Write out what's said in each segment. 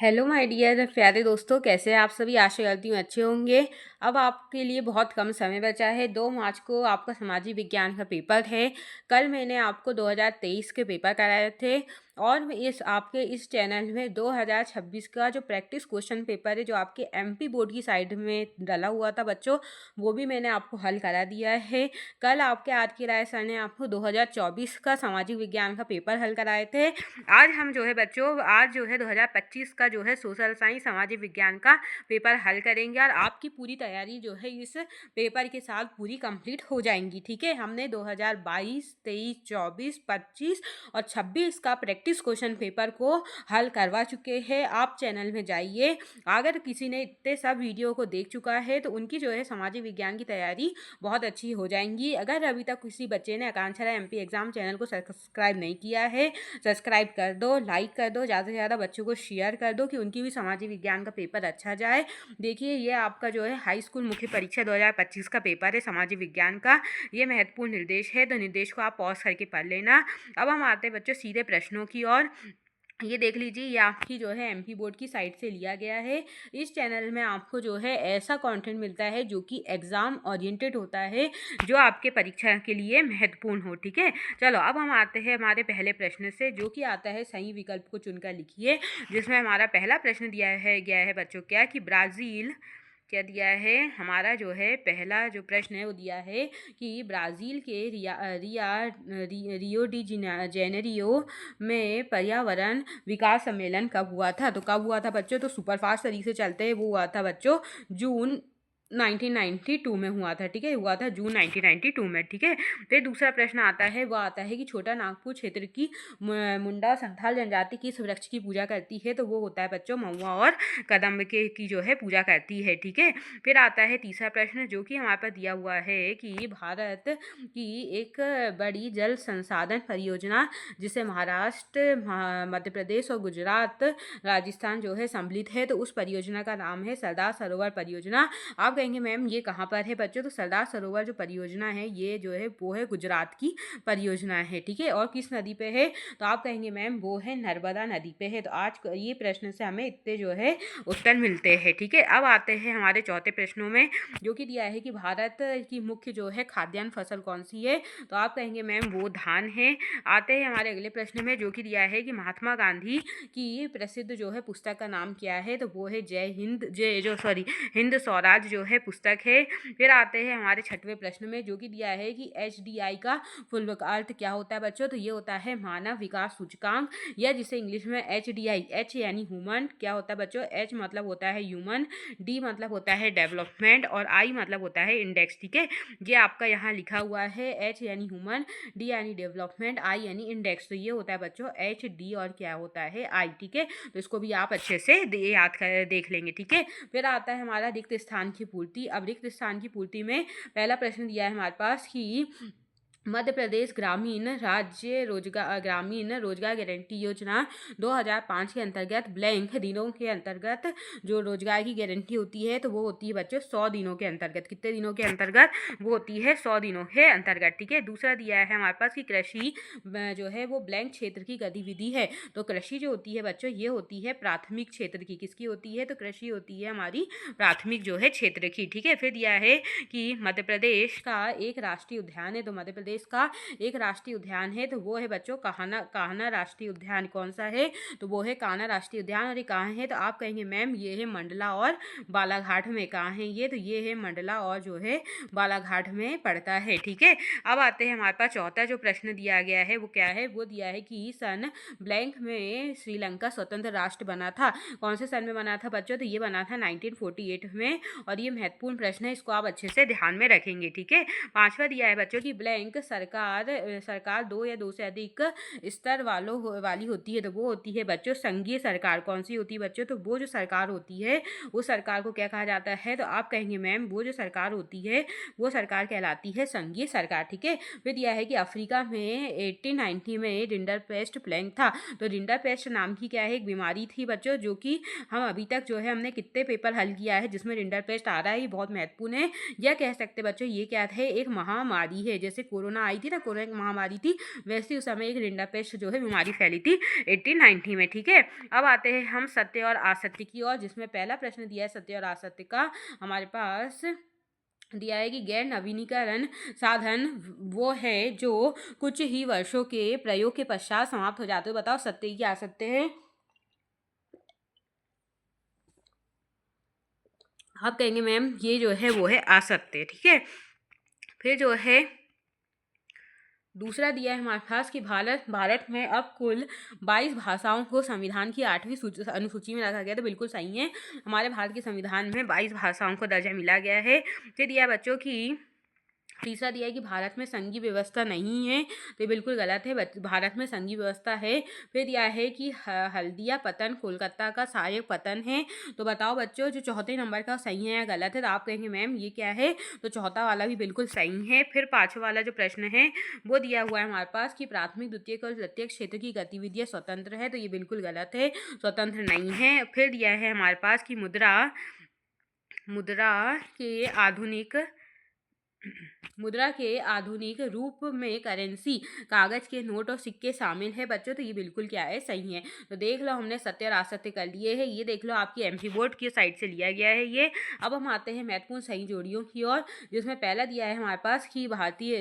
Hello my dear प्यारे दोस्तों, कैसे हैं आप सभी। आशा करती हूँ अच्छे होंगे। अब आपके लिए बहुत कम समय बचा है। 2 मार्च को आपका सामाजिक विज्ञान का पेपर है। कल मैंने आपको 2023 के पेपर कराए थे और इस आपके इस चैनल में 2026 का जो प्रैक्टिस क्वेश्चन पेपर है, जो आपके एमपी बोर्ड की साइड में डला हुआ था बच्चों, वो भी मैंने आपको हल करा दिया है। कल आपके आर के राय सर ने आपको 2024 का सामाजिक विज्ञान का पेपर हल कराए थे। आज हम जो है बच्चों, आज जो है 2025 का जो है सोशल साइंस सामाजिक विज्ञान का पेपर हल करेंगे और आपकी पूरी तैयारी जो है इस पेपर के साथ पूरी कंप्लीट हो जाएंगी। ठीक है, हमने 2022, 23, 24, 25 और 26 का प्रैक्टिस क्वेश्चन पेपर को हल करवा चुके हैं। आप चैनल में जाइए, अगर किसी ने इतने सब वीडियो को देख चुका है तो उनकी जो है सामाजिक विज्ञान की तैयारी बहुत अच्छी हो जाएंगी। अगर अभी तक किसी बच्चे ने आकांक्षा राय एमपी एग्जाम चैनल को सब्सक्राइब नहीं किया है, सब्सक्राइब कर दो, लाइक कर दो, ज़्यादा से ज़्यादा बच्चों को शेयर कर दो कि उनकी भी सामाजिक विज्ञान का पेपर अच्छा जाए। देखिए, ये आपका जो है हाई स्कूल मुख्य परीक्षा 2025 का पेपर है सामाजिक विज्ञान का। ये महत्वपूर्ण निर्देश है, तो निर्देश को आप पॉज करके पढ़ लेना। अब हम आते हैं बच्चों सीधे प्रश्नों की ओर। ये देख लीजिए, ये आपकी जो है एमपी बोर्ड की साइट से लिया गया है। इस चैनल में आपको जो है ऐसा कंटेंट मिलता है जो कि एग्ज़ाम ओरिएंटेड होता है, जो आपके परीक्षा के लिए महत्वपूर्ण हो। ठीक है, चलो अब हम आते हैं हमारे पहले प्रश्न से, जो कि आता है सही विकल्प को चुनकर लिखिए। जिसमें हमारा पहला प्रश्न दिया है बच्चों, क्या कि ब्राज़ील, क्या दिया है हमारा जो है पहला जो प्रश्न है वो दिया है कि ब्राज़ील के रियो डी जेनेरियो में पर्यावरण विकास सम्मेलन कब हुआ था। तो कब हुआ था बच्चों, तो सुपरफास्ट तरीके से चलते हैं, वो हुआ था बच्चों जून 1992 में हुआ था। ठीक है, हुआ था जून 1992 में। ठीक है, फिर दूसरा प्रश्न आता है, वो आता है कि छोटा नागपुर क्षेत्र की मुंडा संथाल जनजाति किस वृक्ष की पूजा करती है। तो वो होता है बच्चों महुआ और कदम्ब के की जो है पूजा करती है। ठीक है, फिर आता है तीसरा प्रश्न, जो कि हमारे पास दिया हुआ है कि भारत की एक बड़ी जल संसाधन परियोजना, जिसे महाराष्ट्र, मध्य प्रदेश और गुजरात, राजस्थान जो है सम्मिलित है, तो उस परियोजना का नाम है सरदार सरोवर परियोजना। आप कहेंगे मैम ये कहाँ पर है बच्चों, तो सरदार सरोवर जो परियोजना है ये जो है वो है गुजरात की परियोजना है। ठीक है, और किस नदी पे है, तो आप कहेंगे मैम वो है नर्मदा नदी पे है। तो आज ये प्रश्न से हमें इतने जो है उत्तर मिलते हैं। ठीक है, अब आते हैं हमारे चौथे प्रश्नों में, जो कि दिया है कि भारत की मुख्य जो है खाद्यान्न फसल कौन सी है। तो आप कहेंगे मैम वो धान है। आते हैं हमारे अगले प्रश्न में, जो कि दिया है कि महात्मा गांधी की प्रसिद्ध जो है पुस्तक का नाम क्या है। तो वो है हिंद स्वराज जो है पुस्तक है। फिर आते हैं हमारे छठवें प्रश्न में, जो कि दिया है कि HDI का फुल अर्थ क्या होता है बच्चों। तो ये होता है मानव विकास सूचकांक, या जिसे इंग्लिश में HDI, H यानी ह्यूमन, क्या होता है बच्चों, H मतलब होता है ह्यूमन, D मतलब होता है डेवलपमेंट और I मतलब होता है इंडेक्स। ठीक है, ये आपका यहाँ लिखा हुआ है, H यानी ह्यूमन, D यानी डेवलपमेंट, I यानी इंडेक्स। तो ये होता है बच्चों HD और क्या होता है I। ठीक है, तो इसको भी आप अच्छे से याद कर देख लेंगे। ठीक है, फिर आता है हमारा रिक्त स्थान की पूर्ति। अब रिक्त स्थान की पूर्ति में पहला प्रश्न दिया है हमारे पास कि मध्य प्रदेश ग्रामीण रोजगार गारंटी योजना 2005 के अंतर्गत ब्लैंक दिनों के अंतर्गत जो रोजगार की गारंटी होती है, तो वो होती है बच्चों 100 दिनों के अंतर्गत। कितने दिनों के अंतर्गत, वो होती है 100 दिनों के अंतर्गत। ठीक है, दूसरा दिया है हमारे पास कि कृषि जो है वो ब्लैंक क्षेत्र की गतिविधि है। तो कृषि जो होती है बच्चों, ये होती है प्राथमिक क्षेत्र की। किसकी होती है, तो कृषि होती है हमारी प्राथमिक जो है क्षेत्र की। ठीक है, फिर दिया है कि मध्य प्रदेश का एक राष्ट्रीय उद्यान है। तो मध्य प्रदेश का एक राष्ट्रीय उद्यान है, तो वो है बच्चों कान्हा राष्ट्रीय उद्यान। कौन सा है, तो वो है कान्हा राष्ट्रीय उद्यान। और ये कहाँ है, तो आप कहेंगे मैम ये है मंडला और बालाघाट में। कहाँ है ये, तो ये है मंडला और जो है बालाघाट में पड़ता है। ठीक है, अब आते हैं हमारे पास चौथा जो प्रश्न दिया गया है, वो क्या है, वो दिया है कि सन ब्लैंक में श्रीलंका स्वतंत्र राष्ट्र बना था। कौन से सन में बना था बच्चों, तो ये बना था 1948 में। और ये महत्वपूर्ण प्रश्न है, इसको आप अच्छे से ध्यान में रखेंगे। ठीक है, पांचवा दिया है बच्चों की ब्लैंक सरकार 2 या 2 से अधिक स्तर वाली होती है। तो वो होती है बच्चों संघीय सरकार। कौन सी होती है बच्चों, तो वो जो सरकार होती है उस सरकार को क्या कहा जाता है, तो आप कहेंगे मैम वो जो सरकार होती है वो सरकार कहलाती है संघीय सरकार। ठीक है, फिर दिया है कि अफ्रीका में 1890 में रिंडरपेस्ट प्लेग था। तो रिंडरपेस्ट नाम की क्या है, एक बीमारी थी बच्चों, जो कि हम अभी तक जो है हमने कितने पेपर हल किया है जिसमें रिंडरपेस्ट आ रहा है, ये बहुत महत्वपूर्ण है। यह कह सकते बच्चों ये क्या है, एक महामारी है। जैसे कोरोना कोरोना आई थी ना, कोरोना महामारी थी, वैसे उस समय एक रिंडापेस्ट जो है बीमारी फैली थी 1890 में। ठीक है, अब आते हैं हम सत्य और असत्य की ओर, जिसमें पहला प्रश्न दिया है सत्य और असत्य का। हमारे पास दिया है कि गैर नवीनीकरण साधन वो है जो कुछ ही वर्षों के प्रयोग के पश्चात समाप्त हो जाते हो। बताओ सत्य की असत्य है। आप कहेंगे मैम ये जो है वो है असत्य। ठीक है, फिर जो है दूसरा दिया है हमारे पास कि भारत में अब कुल 22 भाषाओं को संविधान की 8वीं अनुसूची में रखा गया। तो बिल्कुल सही है, हमारे भारत के संविधान में 22 भाषाओं को दर्जा मिला गया है। फिर दिया बच्चों की तीसरा दिया है कि भारत में संघीय व्यवस्था नहीं है। तो ये बिल्कुल गलत है, भारत में संघीय व्यवस्था है। फिर दिया है कि हल्दिया पतन कोलकाता का सहायक पतन है। तो बताओ बच्चों जो चौथे नंबर का सही है या गलत है। तो आप कहेंगे मैम ये क्या है, तो चौथा वाला भी बिल्कुल सही है। फिर पांचवा वाला जो प्रश्न है वो दिया हुआ है हमारे पास कि प्राथमिक द्वितीयक और तृतीयक क्षेत्र की गतिविधियाँ स्वतंत्र है। तो ये बिल्कुल गलत है, स्वतंत्र नहीं है। फिर दिया है हमारे पास कि मुद्रा के आधुनिक रूप में करेंसी कागज के नोट और सिक्के शामिल है बच्चों। तो ये बिल्कुल क्या है, सही है। तो देख लो हमने सत्य और असत्य कर लिए हैं। ये देख लो आपकी एमपी बोर्ड की साइड से लिया गया है ये। अब हम आते हैं महत्वपूर्ण सही जोड़ियों की ओर, जिसमें पहला दिया है हमारे पास कि भारतीय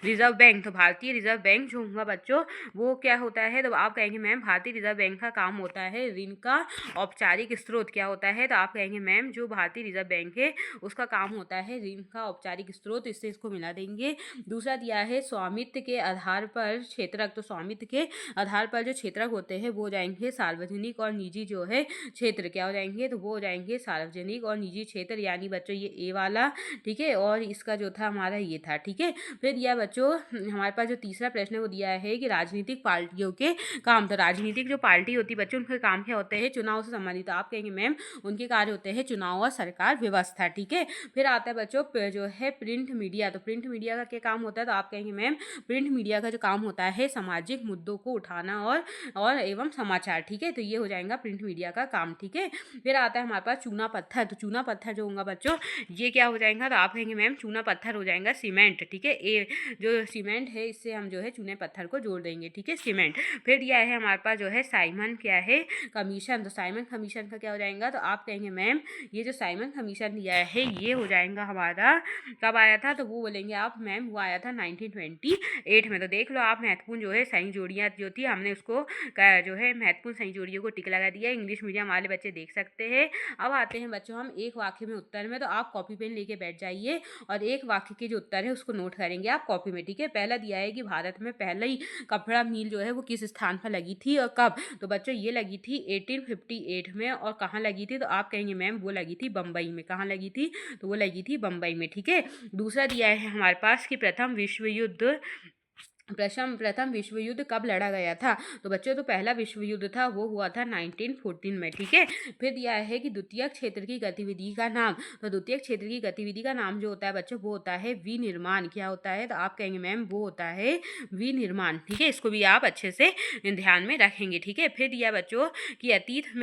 रिजर्व बैंक। तो भारतीय रिजर्व बैंक जो होगा बच्चों वो क्या होता है, तो आप कहेंगे मैम भारतीय रिजर्व बैंक का काम होता है ऋण का औपचारिक स्रोत। क्या होता है, तो आप कहेंगे मैम जो भारतीय रिजर्व बैंक है उसका काम होता है ऋण का औपचारिक स्रोत। इससे इसको मिला देंगे। दूसरा दिया है स्वामित्व के आधार पर क्षेत्रक। तो स्वामित्व के आधार पर जो क्षेत्रक होते हैं वो हो जाएंगे सार्वजनिक और निजी जो है क्षेत्र। क्या हो जाएंगे, तो वो हो जाएंगे सार्वजनिक और निजी क्षेत्र, यानी बच्चों ये ए वाला। ठीक है, और इसका जो था हमारा ये था। ठीक है, फिर दिया बच्चों हमारे पास जो तीसरा प्रश्न है वो दिया है कि राजनीतिक पार्टियों के काम। तो राजनीतिक जो पार्टी होती है बच्चों उनके काम क्या होते हैं, चुनाव से संबंधित। आप कहेंगे मैम उनके कार्य होते हैं चुनाव और सरकार व्यवस्था। ठीक है, फिर आता है बच्चों जो है प्रिंट मीडिया। तो प्रिंट मीडिया का क्या काम होता है, तो आप कहेंगे मैम प्रिंट मीडिया का जो काम होता है सामाजिक मुद्दों को उठाना और एवं समाचार। ठीक है, तो ये हो जाएगा प्रिंट मीडिया का काम। ठीक है, फिर आता है हमारे पास चूना पत्थर। तो चूना पत्थर जो होगा बच्चों ये क्या हो जाएगा, तो आप कहेंगे मैम चूना पत्थर हो जाएगा सीमेंट। ठीक है, ये जो सीमेंट है इससे हम जो है चूने पत्थर को जोड़ देंगे। ठीक है, सीमेंट। फिर दिया है हमारे पास जो है साइमन क्या है कमीशन। तो साइमन कमीशन का क्या हो जाएगा, तो आप कहेंगे मैम ये जो साइमन कमीशन दिया है ये हो जाएगा हमारा कब आया था, तो वो बोलेंगे आप मैम वो आया था 1928 में। तो देख लो आप महत्वपूर्ण जो है सही जोड़ियाँ जो थी हमने उसको जो है महत्वपूर्ण सही जोड़ियों को टिक लगा दिया। इंग्लिश मीडियम वाले बच्चे देख सकते हैं। अब आते हैं बच्चों हम एक वाक्य में उत्तर में। तो आप कॉपी पेन लेके बैठ जाइए और एक वाक्य के जो उत्तर है उसको नोट करेंगे आप कॉपी में। ठीक है, पहला दिया है कि भारत में पहले ही कपड़ा मिल जो है वो किस स्थान पर लगी थी और कब। तो बच्चों ये लगी थी 1858 में। और कहाँ लगी थी, तो आप कहेंगे मैम वो लगी थी बम्बई में। कहाँ लगी थी, तो वो लगी थी बम्बई में। ठीक है, दूसरा दिया है हमारे पास कि प्रथम विश्व युद्ध कब लड़ा गया था। तो बच्चों तो पहला विश्व युद्ध था वो हुआ था 1914 में। ठीक है, फिर दिया है कि द्वितीय क्षेत्र की गतिविधि का नाम। तो द्वितीय क्षेत्र की गतिविधि का नाम जो होता है बच्चों वो होता है विनिर्माण। क्या होता है, तो आप कहेंगे मैम वो होता है विनिर्माण। ठीक है, इसको भी आप अच्छे से ध्यान में रखेंगे। ठीक है, फिर दिया बच्चों कि अतीत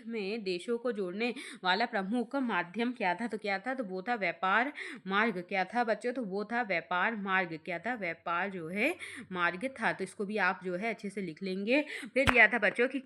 में देशों को जोड़ने वाला प्रमुख माध्यम क्या था। तो क्या था, तो वो था व्यापार मार्ग। क्या था बच्चों, तो वो था व्यापार मार्ग। क्या था, व्यापार जो है मार्ग था। तो इसको भी आप जो है अच्छे से लिख लेंगे। फिर दिया था बच्चों कि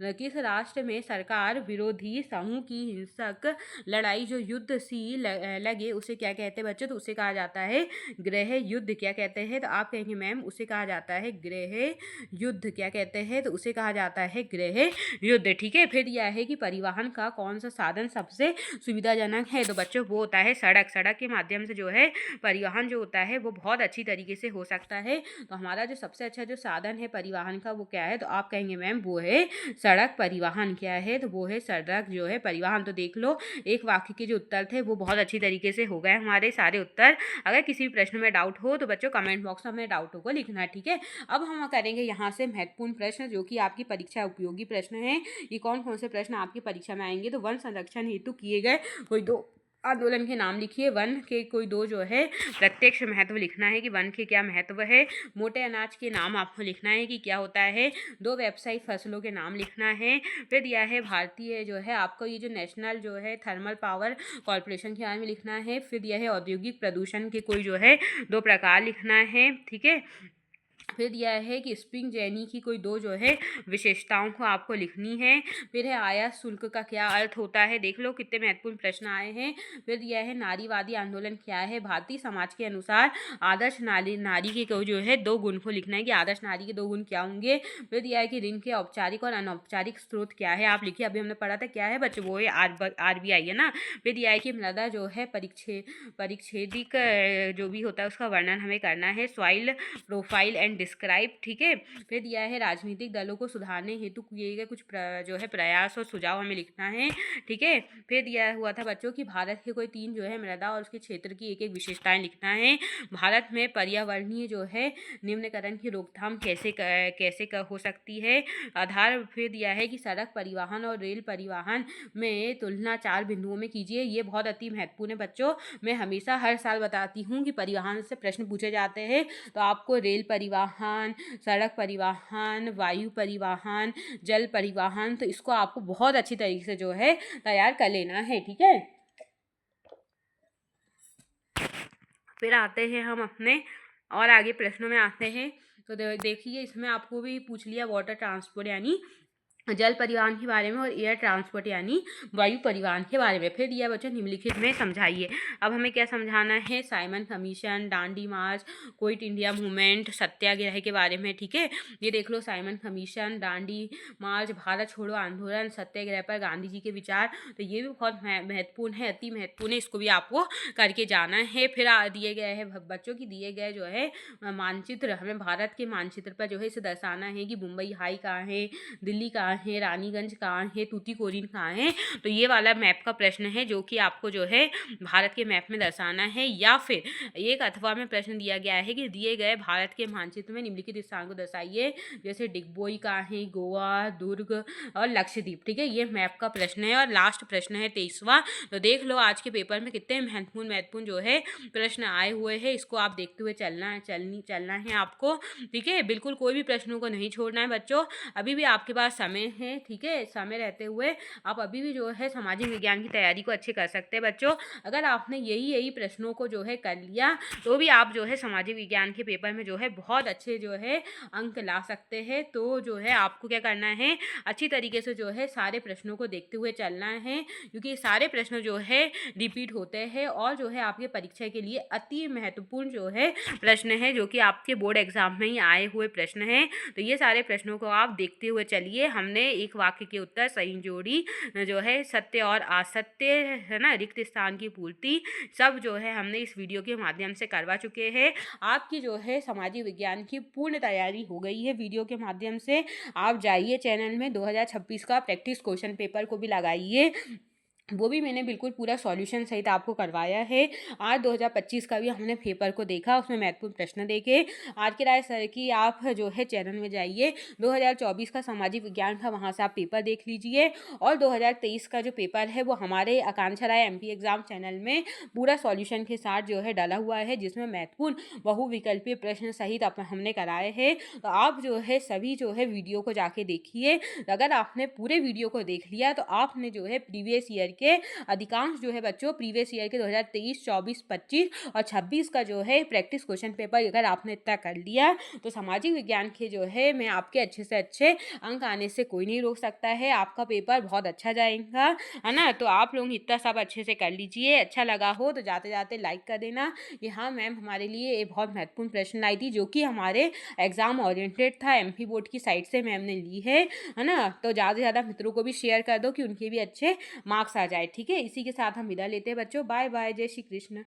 किस राष्ट्र में सरकार विरोधी समूह की हिंसक लड़ाई जो युद्ध सी लगे उसे क्या कहते हैं बच्चों, तो उसे कहा जाता है गृह युद्ध। क्या कहते हैं, तो आप कहेंगे मैम उसे कहा जाता है गृह युद्ध। क्या कहते हैं, तो उसे कहा जाता है गृह युद्ध। ठीक है, फिर दिया है कि परिवहन का कौन सा साधन सबसे सुविधाजनक है। तो बच्चों वो होता है सड़क। सड़क के माध्यम से जो है परिवहन जो होता है वो बहुत अच्छी तरीके से हो सकता है। तो हमारा जो सबसे अच्छा जो साधन है परिवहन का वो क्या है, तो आप कहेंगे मैम वो है सड़क परिवहन। क्या है, तो वो है सड़क जो है परिवहन। तो देख लो एक वाक्य के जो उत्तर थे वो बहुत अच्छी तरीके से हो गए हमारे सारे उत्तर। अगर किसी भी प्रश्न में डाउट हो तो बच्चों कमेंट बॉक्स में अपने डाउटों को लिखना। ठीक है, अब हम करेंगे यहाँ से महत्वपूर्ण प्रश्न जो कि आपकी परीक्षा उपयोगी प्रश्न है। ये कौन कौन से प्रश्न आपकी परीक्षा में आएंगे, तो वन संरक्षण हेतु किए गए कोई दो आंदोलन के नाम लिखिए। वन के कोई दो जो है प्रत्यक्ष महत्व लिखना है कि वन के क्या महत्व है। मोटे अनाज के नाम आपको लिखना है कि क्या होता है। दो व्यावसायिक फसलों के नाम लिखना है। फिर दिया है भारतीय जो है आपको ये जो नेशनल जो है थर्मल पावर कॉर्पोरेशन के बारे में लिखना है। फिर दिया है औद्योगिक प्रदूषण के कोई जो है दो प्रकार लिखना है, ठीक है। फिर दिया है कि स्प्रिंग जेनी की कोई दो जो है विशेषताओं को आपको लिखनी है। फिर है आयात शुल्क का क्या अर्थ होता है, देख लो कितने महत्वपूर्ण प्रश्न आए हैं। फिर दिया है नारीवादी आंदोलन क्या है। भारतीय समाज के अनुसार आदर्श नारी के को जो है दो गुण को लिखना है कि आदर्श नारी के दो गुण क्या होंगे। फिर दिया है कि ऋण के औपचारिक और अनौपचारिक स्रोत क्या है, आप लिखिए। अभी हमने पढ़ा था क्या है बच्चों, वो है RBI है ना। फिर दिया है कि मृदा जो है परिच्छेदिक जो भी होता है उसका वर्णन हमें करना है। सॉइल प्रोफाइल एंड डिस्क्राइब, ठीक है। फिर दिया है राजनीतिक दलों को सुधारने हेतु किए गए कुछ जो है प्रयास और सुझाव हमें लिखना है, ठीक है। फिर दिया हुआ था बच्चों की भारत के कोई तीन जो है मृदा और उसके क्षेत्र की एक एक विशेषताएं लिखना है। भारत में पर्यावरणीय जो है निम्नकरण की रोकथाम कैसे हो सकती है, आधार। फिर दिया है कि सड़क परिवहन और रेल परिवहन में तुलना 4 बिंदुओं में कीजिए। ये बहुत अति महत्वपूर्ण है बच्चों। मैं हमेशा हर साल बताती हूँ कि परिवहन से प्रश्न पूछे जाते हैं, तो आपको रेल परिवहन, सड़क परिवहन, वायु परिवहन, जल परिवहन, तो इसको आपको बहुत अच्छी तरीके से जो है तैयार कर लेना है, ठीक है। फिर आते हैं हम अपने और आगे प्रश्नों में आते हैं। तो देखिए इसमें आपको भी पूछ लिया वाटर ट्रांसपोर्ट यानी जल परिवहन के बारे में और एयर ट्रांसपोर्ट यानी वायु परिवहन के बारे में। फिर दिया बच्चों निम्नलिखित में समझाइए। अब हमें क्या समझाना है, साइमन कमीशन, दांडी मार्च, क्विट इंडिया मूवमेंट, सत्याग्रह के बारे में, ठीक है। ये देख लो साइमन कमीशन, दांडी मार्च, भारत छोड़ो आंदोलन, सत्याग्रह पर गांधी जी के विचार, तो ये भी बहुत महत्वपूर्ण है, अति महत्वपूर्ण है, इसको भी आपको करके जाना है। फिर दिए गए हैं बच्चों की दिए गए जो है मानचित्र, हमें भारत के मानचित्र पर जो है इसे दर्शाना है कि मुंबई हाई कहाँ है, दिल्ली कहाँ है, रानीगंज कहाँ है, तूतीकोरिन कहाँ है। तो ये वाला मैप का प्रश्न है जो कि आपको जो है भारत के मैप में दर्शाना है। या फिर एक अथवा में प्रश्न दिया गया है कि दिए गए भारत के मानचित्र में निम्नलिखित स्थान को दर्शाइए, जैसे डिगबोई कहाँ है, गोवा, दुर्ग और लक्षद्वीप, ठीक है। ये मैप का प्रश्न है। और लास्ट प्रश्न है 23वां। तो देख लो आज के पेपर में कितने महत्वपूर्ण जो है प्रश्न आए हुए हैं, इसको आप देखते हुए चलना है आपको, ठीक है। बिल्कुल कोई भी प्रश्नों को नहीं छोड़ना है बच्चों, अभी भी आपके पास समय है, ठीक है। समय रहते हुए आप अभी भी जो है सामाजिक विज्ञान की तैयारी को अच्छे कर सकते हैं बच्चों। अगर आपने यही प्रश्नों को जो है कर लिया तो भी आप जो है सामाजिक विज्ञान के पेपर में जो है बहुत अच्छे जो है अंक ला सकते हैं। तो जो है आपको क्या करना है, अच्छी तरीके से जो है सारे प्रश्नों को देखते हुए चलना है, क्योंकि सारे प्रश्न जो है रिपीट होते हैं और जो है आपके परीक्षा के लिए अति महत्वपूर्ण जो है प्रश्न है, जो कि आपके बोर्ड एग्जाम में ही आए हुए प्रश्न हैं। तो ये सारे प्रश्नों को आप देखते हुए चलिए। हमने एक वाक्य के उत्तर, सही जोड़ी, जो है सत्य और असत्य, है ना, रिक्त स्थान की पूर्ति, सब जो है हमने इस वीडियो के माध्यम से करवा चुके हैं। आपकी जो है सामाजिक विज्ञान की पूर्ण तैयारी हो गई है वीडियो के माध्यम से। आप जाइए चैनल में 2026 का प्रैक्टिस क्वेश्चन पेपर को भी लगाइए, वो भी मैंने बिल्कुल पूरा सॉल्यूशन सहित आपको करवाया है। आज 2025 का भी हमने पेपर को देखा, उसमें महत्वपूर्ण प्रश्न देखे। आज की राय सर की आप जो है चैनल में जाइए, 2024 का सामाजिक विज्ञान था, वहाँ से आप पेपर देख लीजिए। और 2023 का जो पेपर है वो हमारे आकांक्षा राय MP एग्जाम चैनल में पूरा सॉल्यूशन के साथ जो है डाला हुआ है, जिसमें महत्वपूर्ण बहुविकल्पीय प्रश्न सहित हमने कराए हैं। तो आप जो है सभी जो है वीडियो को जाके देखिए। अगर आपने पूरे वीडियो को देख लिया तो आपने जो है प्रीवियस ईयर के अधिकांश जो है बच्चों प्रीवियस ईयर के 2023, 24, 25 और 26 का जो है प्रैक्टिस क्वेश्चन पेपर अगर आपने इतना कर लिया तो सामाजिक विज्ञान के जो है मैं आपके अच्छे से अच्छे अंक आने से कोई नहीं रोक सकता है। आपका पेपर बहुत अच्छा जाएगा, है ना। तो आप लोग इतना सब अच्छे से कर लीजिए। अच्छा लगा हो तो जाते जाते लाइक कर देना कि हाँ मैम हमारे लिए ये बहुत महत्वपूर्ण प्रश्न लाई थी, जो कि हमारे एग्जाम ओरिएंटेड था, MP बोर्ड की साइड से मैम ने ली है ना। तो ज़्यादा से ज़्यादा मित्रों को भी शेयर कर दो कि उनके भी अच्छे मार्क्स आ जाए, ठीक है। इसी के साथ हम विदा लेते हैं बच्चों, बाय बाय, जय श्री कृष्ण।